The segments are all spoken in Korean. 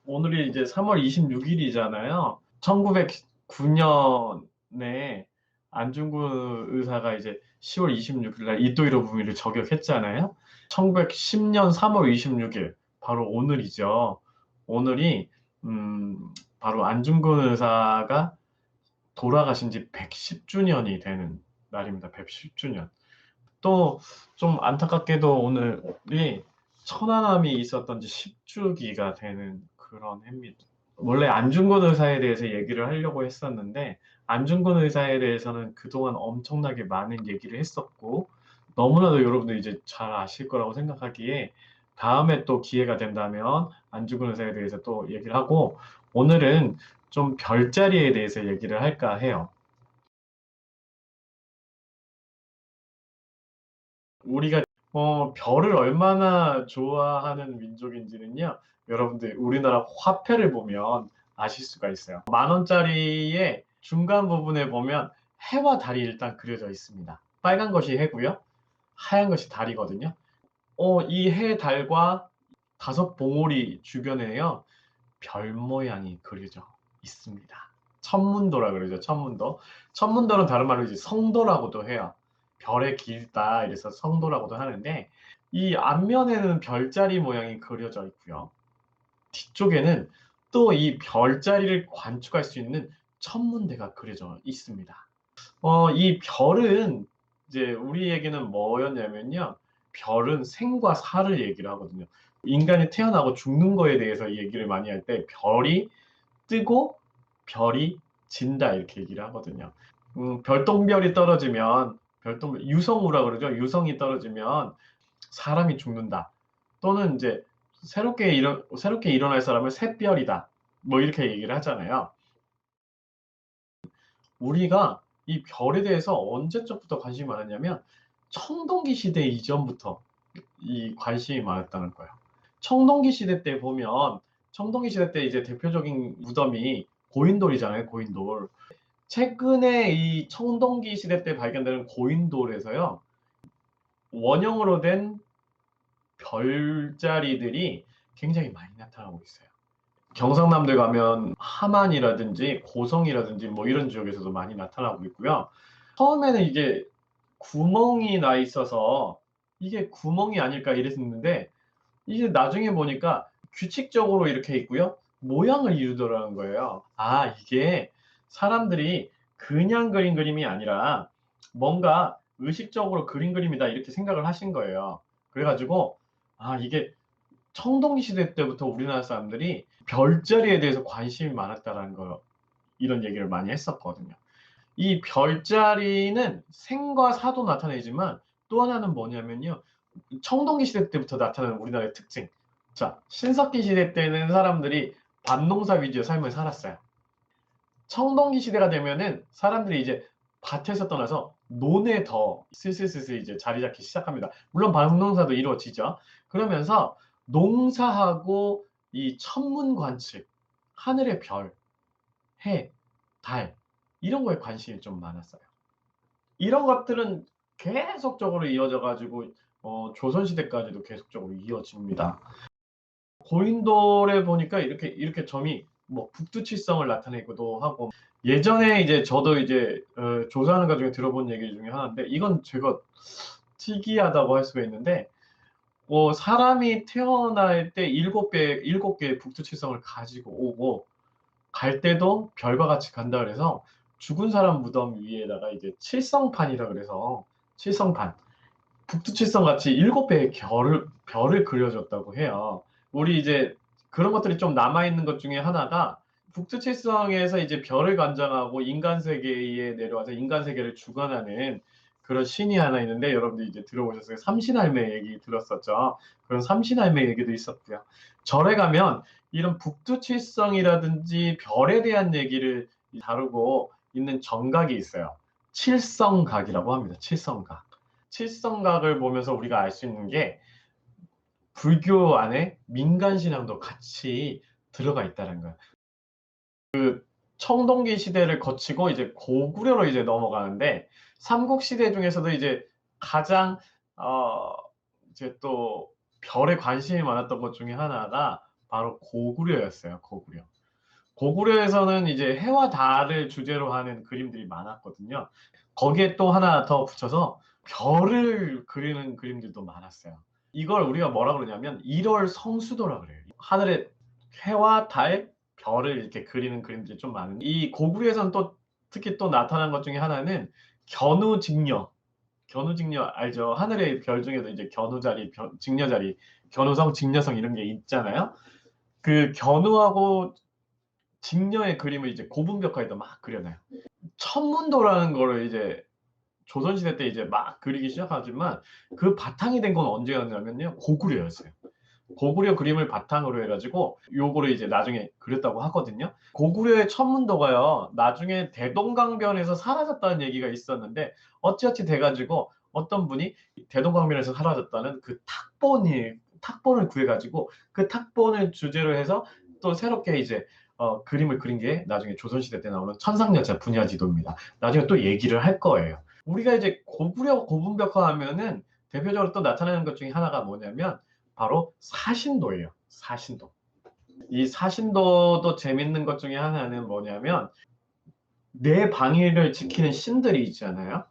오늘이 이제 3월 26일이잖아요. 1909년에 안중근 의사가 이제 10월 26일 날 이토 히로부미를 저격했잖아요. 1910년 3월 26일, 바로 오늘이죠. 오늘이 바로 안중근 의사가 돌아가신 지 110주년이 되는 날입니다. 110주년. 또 좀 안타깝게도 오늘이 천안함이 있었던 지 10주기가 되는 그런 해입니다. 원래 안중근 의사에 대해서 얘기를 하려고 했었는데, 안중근 의사에 대해서는 그동안 엄청나게 많은 얘기를 했었고, 너무나도 여러분들 이제 잘 아실 거라고 생각하기에 다음에 또 기회가 된다면 안중근 의사에 대해서 또 얘기를 하고, 오늘은 좀 별자리에 대해서 얘기를 할까 해요. 우리가 별을 얼마나 좋아하는 민족인지는요, 여러분들 우리나라 화폐를 보면 아실 수가 있어요. 만 원짜리의 중간 부분에 보면 해와 달이 일단 그려져 있습니다. 빨간 것이 해고요, 하얀 것이 달이거든요. 이 해, 달과 다섯 봉우리 주변에요, 별 모양이 그려져 있습니다. 천문도라 그러죠. 천문도. 천문도는 다른 말로 이제 성도라고도 해요. 별의 길다 이래서 성도라고도 하는데, 이 앞면에는 별자리 모양이 그려져 있고요. 뒤쪽에는 또 이 별자리를 관측할 수 있는 천문대가 그려져 있습니다. 이 별은 이제 우리에게는 뭐였냐면요, 별은 생과 사를 얘기를 하거든요. 인간이 태어나고 죽는 거에 대해서 얘기를 많이 할 때 별이 뜨고 별이 진다 이렇게 얘기를 하거든요. 별똥별이 떨어지면, 유성우라 그러죠. 유성이 떨어지면 사람이 죽는다. 또는 이제 새롭게 일어날 사람을 새별이다. 뭐 이렇게 얘기를 하잖아요. 우리가 이 별에 대해서 언제적부터 관심이 많았냐면 청동기 시대 이전부터 이 관심이 많았다는 거예요. 청동기 시대 때 보면, 청동기 시대 때 이제 대표적인 무덤이 고인돌이잖아요. 고인돌. 최근에 이 청동기 시대 때 발견되는 고인돌에서요, 원형으로 된 별자리들이 굉장히 많이 나타나고 있어요. 경상남도에 가면 함안이라든지 고성이라든지 뭐 이런 지역에서도 많이 나타나고 있고요. 처음에는 이게 구멍이 나 있어서 이게 구멍이 아닐까 이랬는데, 이게 나중에 보니까 규칙적으로 이렇게 있고요, 모양을 이루더라는 거예요. 아, 이게 사람들이 그냥 그린 그림이 아니라 뭔가 의식적으로 그린 그림이다 이렇게 생각을 하신 거예요. 그래가지고 이게 청동기 시대 때부터 우리나라 사람들이 별자리에 대해서 관심이 많았다라는 거, 이런 얘기를 많이 했었거든요. 이 별자리는 생과 사도 나타내지만 또 하나는 뭐냐면요, 청동기 시대 때부터 나타나는 우리나라의 특징. 자, 신석기 시대 때는 사람들이 밭농사 위주의 삶을 살았어요. 청동기 시대가 되면은 사람들이 이제 밭에서 떠나서 논에 더 슬슬슬슬 이제 자리 잡기 시작합니다. 물론 밭농사도 이루어지죠. 그러면서 농사하고 이 천문 관측, 하늘의 별, 해, 달, 이런 거에 관심이 좀 많았어요. 이런 것들은 계속적으로 이어져 가지고 조선시대까지도 계속적으로 이어집니다. 고인돌에 보니까 이렇게 점이 뭐 북두칠성을 나타내기도 하고, 예전에 이제 저도 이제 조사하는 것 중에 들어본 얘기 중에 하나인데, 이건 제가 특이하다고 할 수가 있는데, 사람이 태어날 때 일곱 개의 북두칠성을 가지고 오고, 갈 때도 별과 같이 간다 그래서 죽은 사람 무덤 위에다가 이제 칠성판이라 그래서, 칠성판, 북두칠성 같이 일곱 배의 별을 그려줬다고 해요. 우리 이제 그런 것들이 좀 남아있는 것 중에 하나가, 북두칠성에서 이제 별을 관장하고 인간 세계에 내려와서 인간 세계를 주관하는 그런 신이 하나 있는데, 여러분들 이제 들어보셨어요? 삼신할매 얘기 들었었죠? 그런 삼신할매 얘기도 있었고요. 절에 가면 이런 북두칠성이라든지 별에 대한 얘기를 다루고 있는 정각이 있어요. 칠성각이라고 합니다. 칠성각. 칠성각을 보면서 우리가 알 수 있는 게, 불교 안에 민간 신앙도 같이 들어가 있다는 거예요. 청동기 시대를 거치고 이제 고구려로 이제 넘어가는데, 삼국 시대 중에서도 이제 가장 어 이제 또 별에 관심이 많았던 것 중에 하나가 바로 고구려였어요. 고구려. 고구려에서는 이제 해와 달을 주제로 하는 그림들이 많았거든요. 거기에 또 하나 더 붙여서 별을 그리는 그림들도 많았어요. 이걸 우리가 뭐라 그러냐면 1월 성수도라 그래요. 하늘에 해와 달, 별을 이렇게 그리는 그림들이 좀 많은. 이 고구려에서는 또 특히 또 나타난 것 중에 하나는 견우직녀. 견우직녀 알죠? 하늘의 별 중에도 이제 견우자리, 직녀자리, 견우성, 직녀성 이런 게 있잖아요. 그 견우하고 직녀의 그림을 이제 고분벽화에다 막 그려놔요. 천문도라는 거를 이제 조선시대 때 이제 막 그리기 시작하지만 그 바탕이 된 건 언제였냐면요. 고구려였어요. 고구려 그림을 바탕으로 해가지고 요거를 이제 나중에 그렸다고 하거든요. 고구려의 천문도가요. 나중에 대동강변에서 사라졌다는 얘기가 있었는데 어찌어찌 돼가지고 어떤 분이 대동강변에서 사라졌다는 그 탁본을 구해가지고 그 탁본을 주제로 해서 또 새롭게 이제 그림을 그린 게 나중에 조선시대 때 나오는 천상열차 분야지도입니다. 나중에 또 얘기를 할 거예요. 우리가 이제 고구려 고분벽화 하면은 대표적으로 또 나타나는 것 중에 하나가 뭐냐면 바로 사신도예요. 사신도. 이 사신도도 재밌는 것 중에 하나는 뭐냐면 내 방위를 지키는 신들이 있잖아요.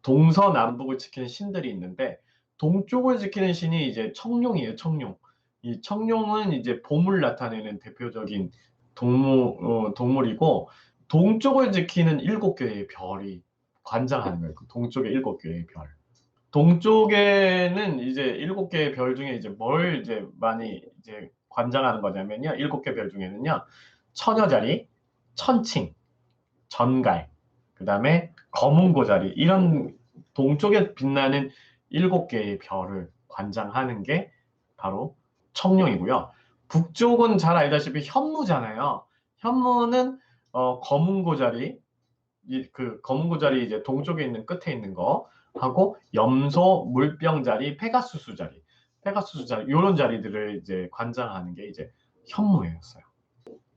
동서남북을 지키는 신들이 있는데 동쪽을 지키는 신이 이제 청룡이에요. 청룡. 이 청룡은 이제 봄을 나타내는 대표적인 동물이고 동쪽을 지키는 7개의 별이 관장하는 거예요. 동쪽의 7개의 별. 동쪽에는 이제 7개의 별 중에 이제 뭘 이제 많이 이제 관장하는 거냐면요. 7개 별 중에는요. 처녀자리, 천칭, 전갈, 그다음에 검은고자리 이런 동쪽에 빛나는 7개의 별을 관장하는 게 바로 청룡이고요. 북쪽은 잘 알다시피 현무잖아요. 현무는 검은고자리 그 검은고자리 이제 동쪽에 있는 끝에 있는 거 하고 염소, 물병자리, 페가수스 자리 이런 자리들을 이제 관장하는 게 이제 현무였어요.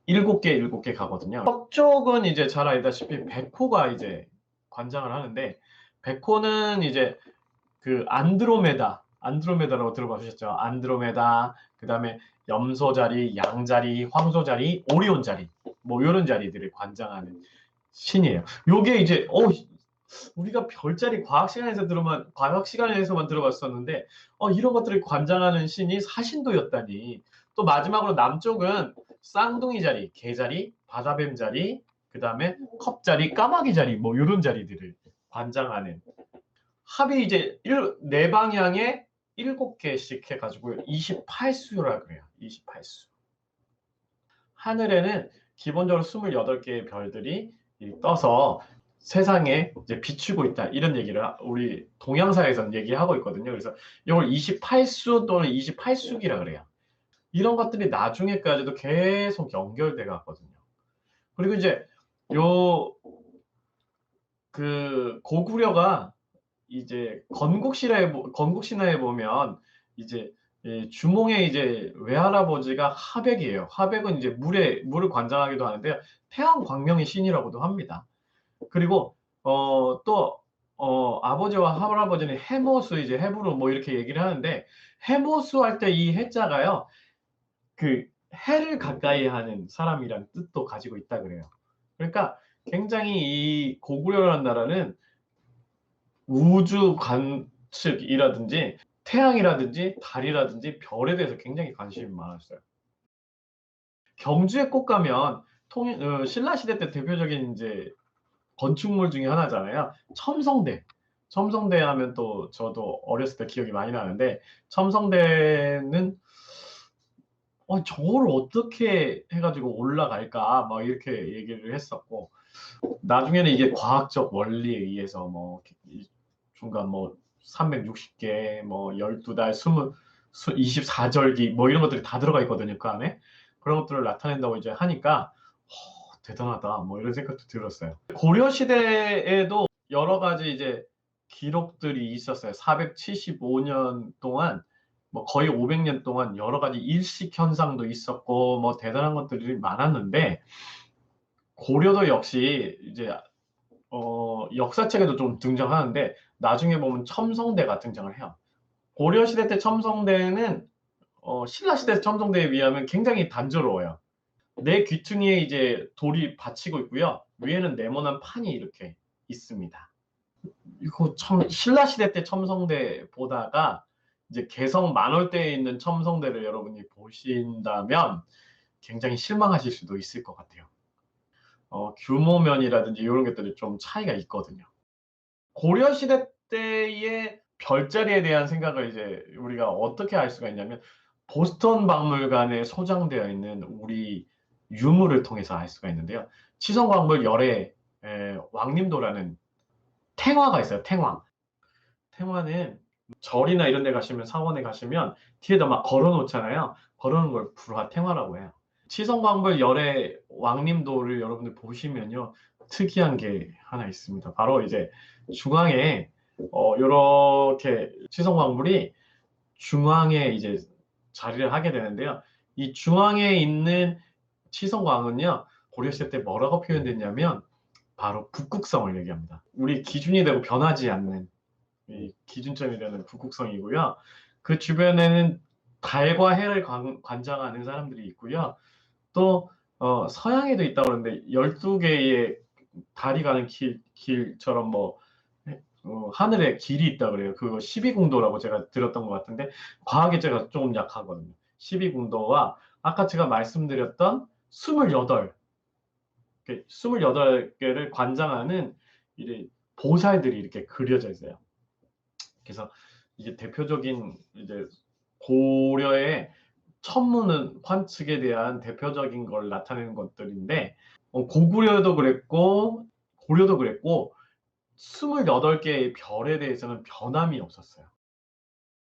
7개 가거든요. 서쪽은 이제 잘 알다시피 백호가 이제 관장을 하는데 백호는 이제 그 안드로메다라고 들어보셨죠? 안드로메다, 그다음에 염소 자리, 양 자리, 황소 자리, 오리온 자리 뭐 이런 자리들을 관장하는 신이에요. 요게 이제 우리가 별자리 과학 시간에서만 들어봤었는데 이런 것들을 관장하는 신이 사신도였다니. 또 마지막으로 남쪽은 쌍둥이 자리, 개자리, 바다뱀 자리, 그다음에 컵자리, 까마귀 자리 뭐 이런 자리들을 관장하는 합이 이제 네 방향에 7개씩 해가지고 28수라 그래요. 28수. 하늘에는 기본적으로 28개의 별들이 떠서 세상에 이제 비추고 있다. 이런 얘기를 우리 동양사에서는 얘기하고 있거든요. 그래서 이걸 28수 또는 28숙이라 그래요. 이런 것들이 나중에까지도 계속 연결돼 갔거든요. 그리고 이제 요 그 고구려가 이제 건국신화에 보면 이제 주몽의 이제 외할아버지가 하백이에요. 하백은 이제 물을 관장하기도 하는데 태양광명의 신이라고도 합니다. 그리고 또 아버지와 할아버지는 해모수 이제 해부로 뭐 이렇게 얘기를 하는데 해모수 할 때 이 해자가요. 그 해를 가까이 하는 사람이란 뜻도 가지고 있다 그래요. 그러니까 굉장히 이 고구려라는 나라는 우주 관측이라든지 태양이라든지 달이라든지 별에 대해서 굉장히 관심이 많았어요. 경주에 꼭 가면 신라 시대 때 대표적인 이제 건축물 중에 하나잖아요. 첨성대. 첨성대 하면 또 저도 어렸을 때 기억이 많이 나는데 첨성대는 저걸 어떻게 해가지고 올라갈까 막 이렇게 얘기를 했었고 나중에는 이게 과학적 원리에 의해서 뭐 중간 뭐 360개 뭐 12달 24절기 뭐 이런 것들이 다 들어가 있거든요. 그 안에 그런 것들을 나타낸다고 이제 하니까 대단하다 뭐 이런 생각도 들었어요. 고려 시대에도 여러 가지 이제 기록들이 있었어요. 475년 동안 뭐 거의 500년 동안 여러 가지 일식 현상도 있었고 뭐 대단한 것들이 많았는데 고려도 역시 이제 역사책에도 좀 등장하는데 나중에 보면 첨성대가 등장을 해요. 고려 시대 때 첨성대는 신라시대 첨성대에 비하면 굉장히 단조로워요. 내 귀퉁이에 이제 돌이 받치고 있고요. 위에는 네모난 판이 이렇게 있습니다. 이거 참 신라시대 때 첨성대 보다가 이제 개성 만월대에 있는 첨성대를 여러분이 보신다면 굉장히 실망하실 수도 있을 것 같아요. 규모면이라든지 이런 것들이 좀 차이가 있거든요. 고려시대 때의 별자리에 대한 생각을 이제 우리가 어떻게 알 수가 있냐면 보스턴 박물관에 소장되어 있는 우리 유물을 통해서 알 수가 있는데요. 치성광물 열애 왕림도라는 탱화가 있어요. 탱화. 탱화는 절이나 이런 데 가시면 사원에 가시면 뒤에다 막 걸어 놓잖아요. 걸어 놓은 걸 불화 탱화라고 해요. 치성광물 열애 왕림도를 여러분들 보시면요. 특이한 게 하나 있습니다. 바로 이제 중앙에 요렇게 치성광물이 중앙에 이제 자리를 하게 되는데요. 이 중앙에 있는 치성광은요. 고려시대 때 뭐라고 표현됐냐면 바로 북극성을 얘기합니다. 우리 기준이 되고 변하지 않는 이 기준점이 되는 북극성이고요. 그 주변에는 달과 해를 관장하는 사람들이 있고요. 또 서양에도 있다고 그러는데 12개의 달이 가는 길처럼 뭐 하늘에 길이 있다 그래요. 그거 12궁도라고 제가 들었던 것 같은데 과학에 제가 조금 약하거든요. 12궁도와 아까 제가 말씀드렸던 28, 28개를 관장하는 이제 보살들이 이렇게 그려져 있어요. 그래서 이게 대표적인 이제 고려의 천문 관측에 대한 대표적인 걸 나타내는 것들인데 고구려도 그랬고 고려도 그랬고 28개의 별에 대해서는 변함이 없었어요.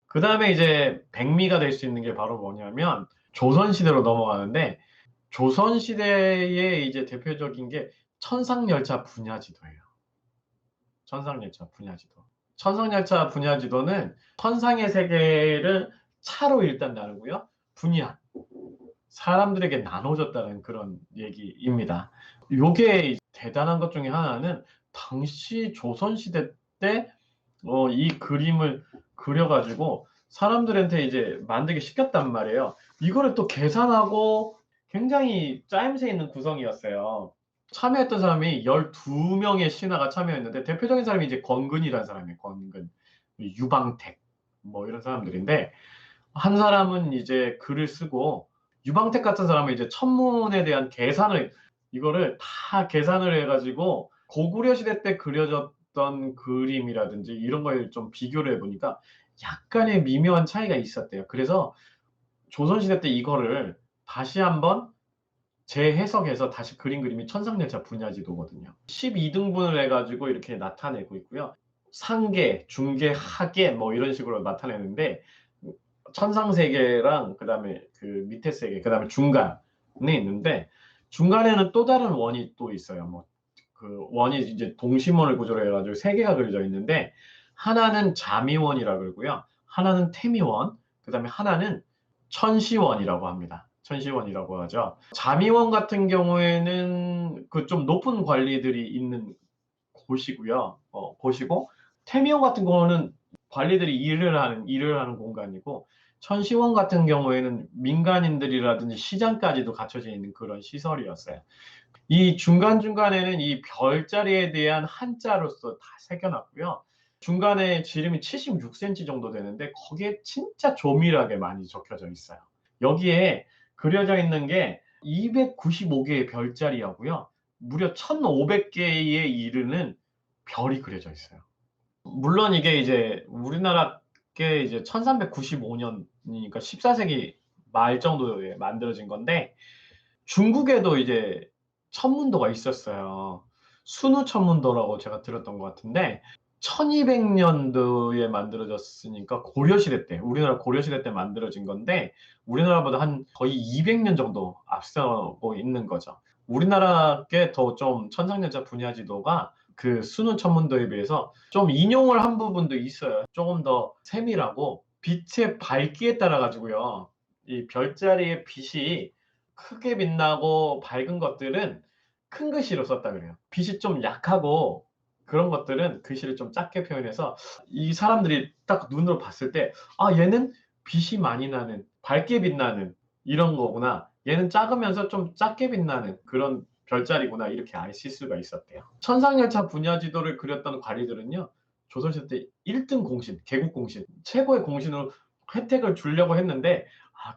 그 다음에 이제 백미가 될 수 있는 게 바로 뭐냐면 조선시대로 넘어가는데 조선시대의 이제 대표적인 게 천상열차 분야지도예요. 천상열차 분야지도. 천상열차 분야지도는 천상의 세계를 차로 일단 나누고요. 분야, 사람들에게 나눠줬다는 그런 얘기입니다. 요게 대단한 것 중에 하나는 당시 조선시대 때 이 그림을 그려가지고 사람들한테 이제 만들기 시켰단 말이에요. 이거를 또 계산하고 굉장히 짜임새 있는 구성이었어요. 참여했던 사람이 12명의 신하가 참여했는데 대표적인 사람이 이제 권근이라는 사람이에요. 권근, 유방택 뭐 이런 사람들인데 한 사람은 이제 글을 쓰고 유방택 같은 사람은 이제 천문에 대한 계산을 이거를 다 계산을 해가지고 고구려 시대 때 그려졌던 그림이라든지 이런 걸 좀 비교를 해보니까 약간의 미묘한 차이가 있었대요. 그래서 조선시대 때 이거를 다시 한번 재해석해서 다시 그린 그림이 천상열차 분야지도거든요. 12등분을 해가지고 이렇게 나타내고 있고요. 상계, 중계, 하계 뭐 이런 식으로 나타내는데 천상세계랑 그다음에 그 밑에 세계, 그다음에 중간에 있는데 중간에는 또 다른 원이 또 있어요. 뭐 그 원이 이제 동심원을 구조로 해가지고 세 개가 그려져 있는데 하나는 자미원이라고 그러고요. 하나는 태미원, 그다음에 하나는 천시원이라고 합니다. 천시원이라고 하죠. 자미원 같은 경우에는 그 좀 높은 관리들이 있는 곳이고요. 곳이고 태미원 같은 경우는 관리들이 일을 하는 공간이고 천시원 같은 경우에는 민간인들이라든지 시장까지도 갖춰져 있는 그런 시설이었어요. 이 중간중간에는 이 별자리에 대한 한자로서 다 새겨놨고요. 중간에 지름이 76cm 정도 되는데 거기에 진짜 조밀하게 많이 적혀져 있어요. 여기에 그려져 있는 게 295개의 별자리하고요. 무려 1500개에 이르는 별이 그려져 있어요. 물론 이게 이제 우리나라께 이제 1395년이니까 14세기 말 정도에 만들어진 건데 중국에도 이제 천문도가 있었어요. 순우 천문도라고 제가 들었던 것 같은데 1200년도에 만들어졌으니까 고려시대 때 우리나라 고려시대 때 만들어진 건데 우리나라보다 한 거의 200년 정도 앞서고 있는 거죠. 우리나라께 더 좀 천상열차 분야지도가 그 순우 천문도에 비해서 좀 인용을 한 부분도 있어요. 조금 더 세밀하고 빛의 밝기에 따라 가지고요. 이 별자리의 빛이 크게 빛나고 밝은 것들은 큰 글씨로 썼다 그래요. 빛이 좀 약하고 그런 것들은 글씨를 좀 작게 표현해서 이 사람들이 딱 눈으로 봤을 때, 아, 얘는 빛이 많이 나는 밝게 빛나는 이런 거구나. 얘는 작으면서 좀 작게 빛나는 그런 별자리구나. 이렇게 아실 수가 있었대요. 천상열차 분야 지도를 그렸던 관리들은요. 조선시대 때 1등 공신, 개국 공신, 최고의 공신으로 혜택을 주려고 했는데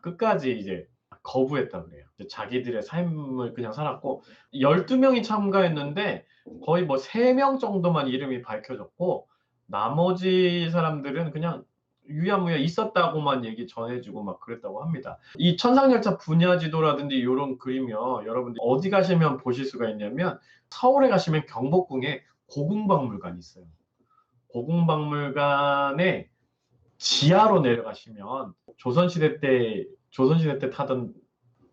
끝까지 이제 거부했다 그래요. 자기들의 삶을 그냥 살았고 12명이 참가했는데 거의 뭐 3명 정도만 이름이 밝혀졌고 나머지 사람들은 그냥 유야무야 있었다고만 얘기 전해주고 막 그랬다고 합니다. 이 천상열차 분야 지도라든지 이런 그림이요. 여러분들 어디 가시면 보실 수가 있냐면 서울에 가시면 경복궁에 고궁박물관이 있어요. 고궁박물관에 지하로 내려가시면 조선시대 때 타던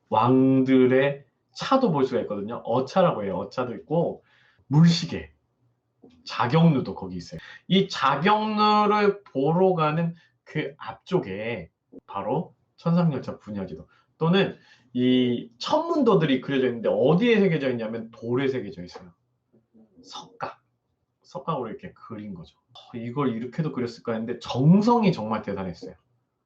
왕들의 차도 볼 수가 있거든요. 어차라고 해요. 어차도 있고 물시계, 자경루도 거기 있어요. 이 자경루를 보러 가는 그 앞쪽에 바로 천상열차 분야지도 또는 이 천문도들이 그려져 있는데 어디에 새겨져 있냐면 돌에 새겨져 있어요. 석각으로 이렇게 그린 거죠. 이걸 이렇게도 그렸을까 했는데 정성이 정말 대단했어요.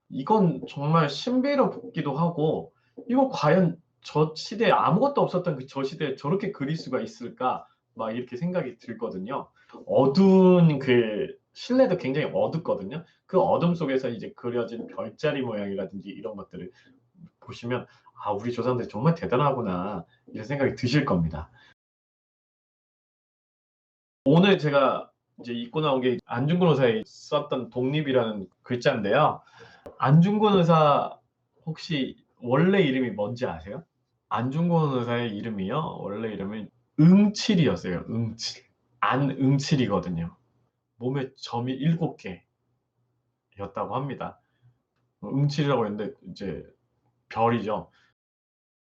이건 정말 신비롭기도 하고 이거 과연 저 시대에 아무것도 없었던 그 저 시대에 저렇게 그릴 수가 있을까 막 이렇게 생각이 들거든요. 어두운 그 실내도 굉장히 어둡거든요. 그 어둠 속에서 이제 그려진 별자리 모양이라든지 이런 것들을 보시면 우리 조상들이 정말 대단하구나 이런 생각이 드실 겁니다. 오늘 제가 이제 읽고 나온 게 안중근 의사의 썼던 독립이라는 글자인데요. 안중근 의사 혹시 원래 이름이 뭔지 아세요? 안중근 의사의 이름이요. 원래 이름은 응칠이었어요. 응칠. 안응칠이거든요. 몸에 점이 7개였다고 합니다. 응칠이라고 했는데 이제 별이죠.